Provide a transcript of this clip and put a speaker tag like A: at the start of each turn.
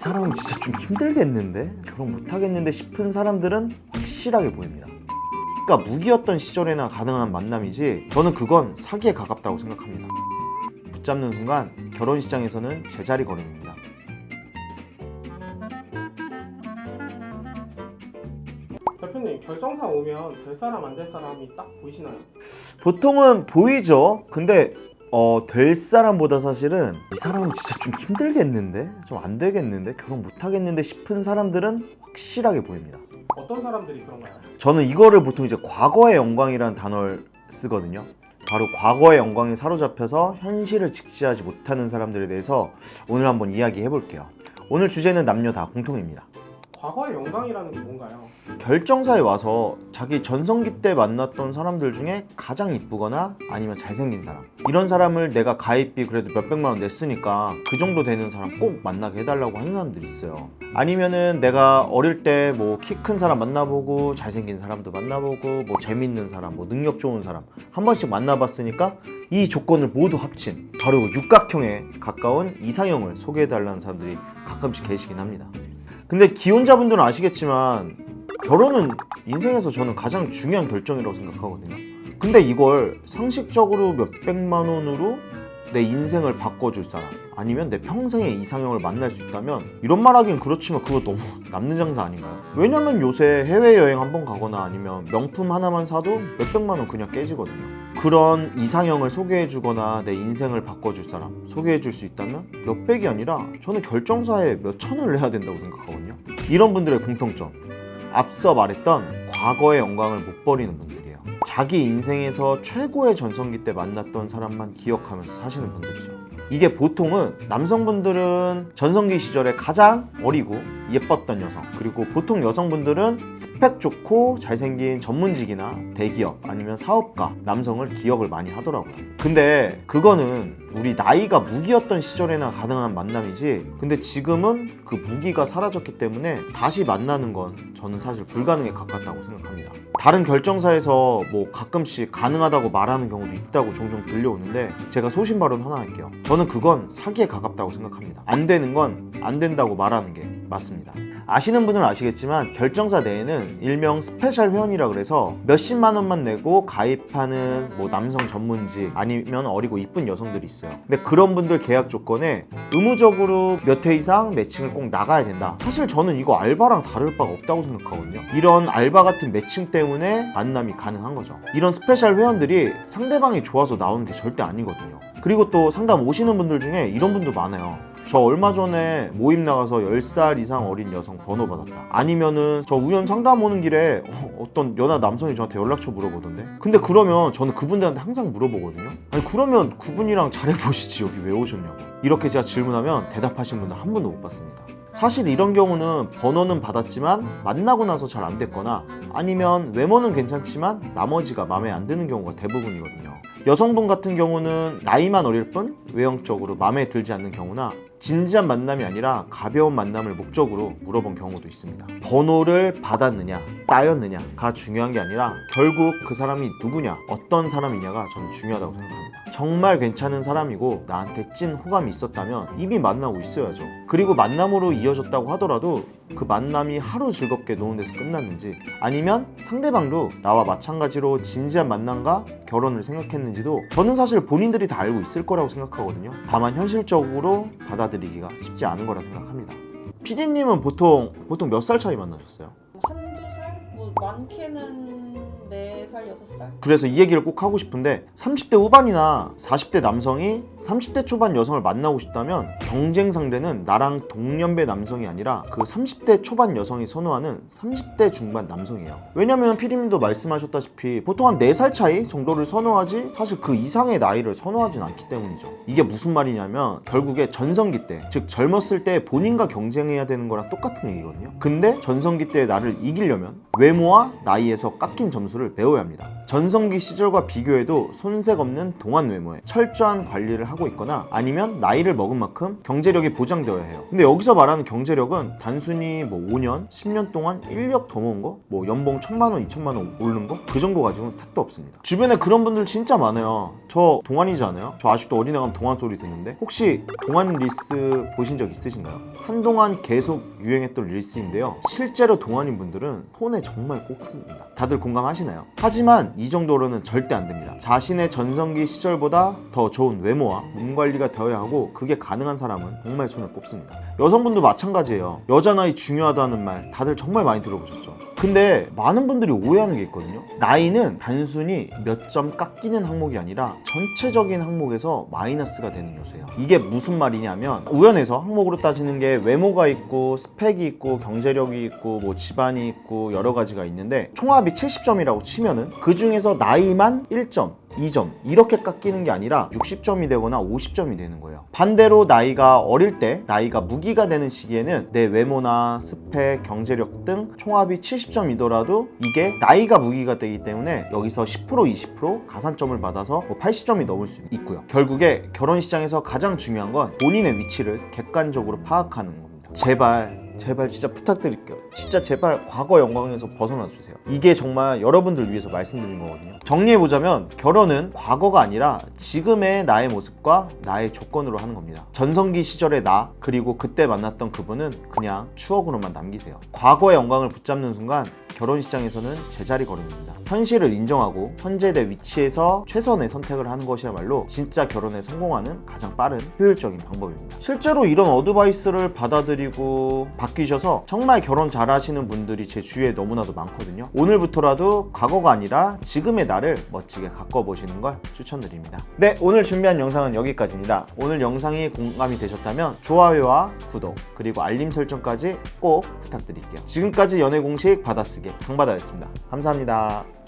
A: 사람은 진짜 좀 힘들겠는데? 결혼 못하겠는데 싶은 사람들은 확실하게 보입니다. 그러니까 무기였던 시절에나 가능한 만남이지 저는 그건 사기에 가깝다고 생각합니다. 붙잡는 순간 결혼 시장에서는 제자리 걸음입니다.
B: 대표님, 결정상 오면 될 사람 안 될 사람이 딱 보이시나요?
A: 보통은 보이죠. 근데 될 사람보다 사실은 이 사람은 진짜 좀 힘들겠는데? 좀 안 되겠는데? 결혼 못하겠는데 싶은 사람들은 확실하게 보입니다.
B: 어떤 사람들이 그런가요?
A: 저는 이거를 보통 이제 과거의 영광이라는 단어를 쓰거든요. 바로 과거의 영광에 사로잡혀서 현실을 직시하지 못하는 사람들에 대해서 오늘 한번 이야기해 볼게요. 오늘 주제는 남녀 다 공통입니다.
B: 과거의 영광이라는 게 뭔가요?
A: 결정사에 와서 자기 전성기 때 만났던 사람들 중에 가장 이쁘거나 아니면 잘생긴 사람, 이런 사람을 내가 가입비 그래도 몇백만 원 냈으니까 그 정도 되는 사람 꼭 만나게 해달라고 하는 사람들이 있어요. 아니면은 내가 어릴 때 뭐 키 큰 사람 만나보고 잘생긴 사람도 만나보고 뭐 재밌는 사람, 뭐 능력 좋은 사람 한 번씩 만나봤으니까 이 조건을 모두 합친 바로 육각형에 가까운 이상형을 소개해달라는 사람들이 가끔씩 계시긴 합니다. 근데 기혼자분들은 아시겠지만 결혼은 인생에서 저는 가장 중요한 결정이라고 생각하거든요. 근데 이걸 상식적으로 몇백만 원으로 내 인생을 바꿔줄 사람, 아니면 내 평생의 이상형을 만날 수 있다면, 이런 말 하긴 그렇지만 그거 너무 남는 장사 아닌가요? 왜냐면 요새 해외여행 한번 가거나 아니면 명품 하나만 사도 몇백만 원 그냥 깨지거든요. 그런 이상형을 소개해주거나 내 인생을 바꿔줄 사람 소개해줄 수 있다면 몇백이 아니라 저는 결정사에 몇천을 내야 된다고 생각하거든요. 이런 분들의 공통점, 앞서 말했던 과거의 영광을 못 버리는 분들이에요. 자기 인생에서 최고의 전성기 때 만났던 사람만 기억하면서 사시는 분들이죠. 이게 보통은 남성분들은 전성기 시절에 가장 어리고 예뻤던 여성, 그리고 보통 여성분들은 스펙 좋고 잘생긴 전문직이나 대기업 아니면 사업가 남성을 기억을 많이 하더라고요. 근데 그거는 우리 나이가 무기였던 시절에나 가능한 만남이지, 근데 지금은 그 무기가 사라졌기 때문에 다시 만나는 건 저는 사실 불가능에 가깝다고 생각합니다. 다른 결정사에서 뭐 가끔씩 가능하다고 말하는 경우도 있다고 종종 들려오는데 제가 소신 발언 하나 할게요. 저는 그건 사기에 가깝다고 생각합니다. 안 되는 건 안 된다고 말하는 게 맞습니다. 아시는 분은 아시겠지만 결정사 내에는 일명 스페셜 회원이라 그래서 몇십만 원만 내고 가입하는 뭐 남성 전문직 아니면 어리고 이쁜 여성들이 있어요. 근데 그런 분들 계약 조건에 의무적으로 몇 회 이상 매칭을 꼭 나가야 된다. 사실 저는 이거 알바랑 다를 바가 없다고 생각하거든요. 이런 알바 같은 매칭 때문에 만남이 가능한 거죠. 이런 스페셜 회원들이 상대방이 좋아서 나오는 게 절대 아니거든요. 그리고 또 상담 오시는 분들 중에 이런 분들 많아요. 저 얼마 전에 모임 나가서 10살 이상 어린 여성 번호 받았다. 아니면은 저 우연 상담 오는 길에 어떤 연하 남성이 저한테 연락처 물어보던데. 근데 그러면 저는 그분들한테 항상 물어보거든요. 아니 그러면 그분이랑 잘해보시지 여기 왜 오셨냐고. 이렇게 제가 질문하면 대답하신 분들 한 분도 못 봤습니다. 사실 이런 경우는 번호는 받았지만 만나고 나서 잘 안 됐거나 아니면 외모는 괜찮지만 나머지가 마음에 안 드는 경우가 대부분이거든요. 여성분 같은 경우는 나이만 어릴 뿐 외형적으로 마음에 들지 않는 경우나 진지한 만남이 아니라 가벼운 만남을 목적으로 물어본 경우도 있습니다. 번호를 받았느냐 따였느냐가 중요한 게 아니라 결국 그 사람이 누구냐 어떤 사람이냐가 저는 중요하다고 생각합니다. 정말 괜찮은 사람이고 나한테 찐 호감이 있었다면 이미 만나고 있어야죠. 그리고 만남으로 이어졌다고 하더라도 그 만남이 하루 즐겁게 노는 데서 끝났는지 아니면 상대방도 나와 마찬가지로 진지한 만남과 결혼을 생각했는지도 저는 사실 본인들이 다 알고 있을 거라고 생각하거든요. 다만 현실적으로 받아들이기가 쉽지 않은 거라 생각합니다. PD님은 보통 몇 살 차이 만나셨어요?
C: 한두 살? 뭐 많게는 4살, 6살?
A: 그래서 이 얘기를 꼭 하고 싶은데 30대 후반이나 40대 남성이 30대 초반 여성을 만나고 싶다면 경쟁 상대는 나랑 동년배 남성이 아니라 그 30대 초반 여성이 선호하는 30대 중반 남성이에요. 왜냐면 피디님도 말씀하셨다시피 보통 한 4살 차이 정도를 선호하지 사실 그 이상의 나이를 선호하진 않기 때문이죠. 이게 무슨 말이냐면 결국에 전성기 때, 즉 젊었을 때 본인과 경쟁해야 되는 거랑 똑같은 얘기거든요. 근데 전성기 때 나를 이기려면 외모와 나이에서 깎인 점수를 수를 배워야 합니다. 전성기 시절과 비교해도 손색 없는 동안 외모에 철저한 관리를 하고 있거나 아니면 나이를 먹은 만큼 경제력이 보장되어야 해요. 근데 여기서 말하는 경제력은 단순히 뭐 5년, 10년 동안 인력 더 모은 거, 뭐 연봉 1,000만 원, 2,000만 원 오르는 거, 그 정도 가지고는 택도 없습니다. 주변에 그런 분들 진짜 많아요. 저 동안이지 않아요? 저 아직도 어린애 가면 동안 소리 듣는데 혹시 동안 릴스 보신 적 있으신가요? 한동안 계속 유행했던 릴스인데요. 실제로 동안인 분들은 손에 정말 꼭 씁니다. 다들 공감하시나요? 하지만 이 정도로는 절대 안 됩니다. 자신의 전성기 시절보다 더 좋은 외모와 몸 관리가 되어야 하고 그게 가능한 사람은 정말 손에 꼽습니다. 여성분도 마찬가지예요. 여자 나이 중요하다는 말 다들 정말 많이 들어보셨죠? 근데 많은 분들이 오해하는 게 있거든요. 나이는 단순히 몇 점 깎이는 항목이 아니라 전체적인 항목에서 마이너스가 되는 요소예요. 이게 무슨 말이냐면 우연해서 항목으로 따지는 게 외모가 있고 스펙이 있고 경제력이 있고 뭐 집안이 있고 여러 가지가 있는데 총합이 70점이라고 치면은 그 중에서 나이만 1점 2점 이렇게 깎이는 게 아니라 60점이 되거나 50점이 되는 거예요. 반대로 나이가 어릴 때 나이가 무기가 되는 시기에는 내 외모나 스펙, 경제력 등 총합이 70점이더라도 이게 나이가 무기가 되기 때문에 여기서 10% 20% 가산점을 받아서 80점이 넘을 수 있고요. 결국에 결혼 시장에서 가장 중요한 건 본인의 위치를 객관적으로 파악하는 겁니다. 제발 진짜 부탁드릴게요. 진짜 제발 과거 영광에서 벗어나 주세요. 이게 정말 여러분들 위해서 말씀드린 거거든요. 정리해보자면 결혼은 과거가 아니라 지금의 나의 모습과 나의 조건으로 하는 겁니다. 전성기 시절의 나 그리고 그때 만났던 그분은 그냥 추억으로만 남기세요. 과거의 영광을 붙잡는 순간 결혼 시장에서는 제자리 걸음입니다. 현실을 인정하고 현재 내 위치에서 최선의 선택을 하는 것이야말로 진짜 결혼에 성공하는 가장 빠른 효율적인 방법입니다. 실제로 이런 어드바이스를 받아들이고 바뀌셔서 정말 결혼 잘하시는 분들이 제 주위에 너무나도 많거든요. 오늘부터라도 과거가 아니라 지금의 나를 멋지게 가꿔보시는 걸 추천드립니다. 네, 오늘 준비한 영상은 여기까지입니다. 오늘 영상이 공감이 되셨다면 좋아요와 구독 그리고 알림 설정까지 꼭 부탁드릴게요. 지금까지 연애공식 받아쓰기 강바다였습니다. 감사합니다.